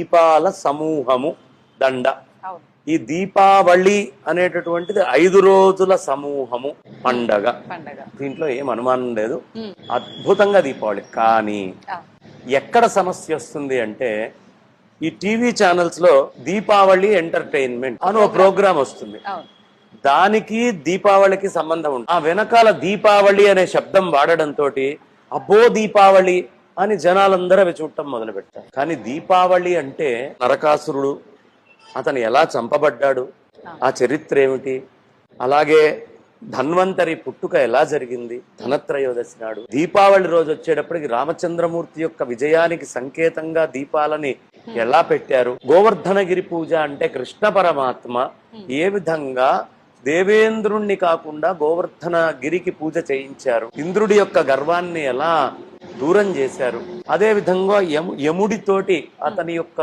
దీపాల సమూహము దండ. అవును. ఈ దీపావళి అనేటటువంటిది 5 రోజుల సమూహము పండగ. పండగ. దీంట్లో ఏం అనుమానం లేదు, అద్భుతంగా దీపావళి. కానీ ఎక్కడ సమస్య వస్తుంది అంటే, ఈ టీవీ ఛానల్స్ లో దీపావళి ఎంటర్టైన్మెంట్ అని ఒక ప్రోగ్రామ్ వస్తుంది. అవును. దానికి దీపావళికి సంబంధం ఉంటుంది. ఆ వెనకాల దీపావళి అనే శబ్దం వాడడంతో అబ్బో దీపావళి అని జనాలందరూ అవి చూడటం మొదలు పెడతారు. కానీ దీపావళి అంటే నరకాసురుడు, అతను ఎలా చంపబడ్డాడు, ఆ చరిత్ర ఏమిటి, అలాగే ధన్వంతరి పుట్టుక ఎలా జరిగింది, ధనత్రయోదశి నాడు దీపావళి రోజు వచ్చేటప్పటికి రామచంద్రమూర్తి యొక్క విజయానికి సంకేతంగా దీపాలని ఎలా పెట్టారు, గోవర్ధనగిరి పూజ అంటే కృష్ణ పరమాత్మ ఏ విధంగా దేవేంద్రుణ్ణి కాకుండా గోవర్ధన గిరికి పూజ చేయించారు, ఇంద్రుడి యొక్క గర్వాన్ని ఎలా దూరం చేశారు, అదే విధంగా యముడితోటి అతని యొక్క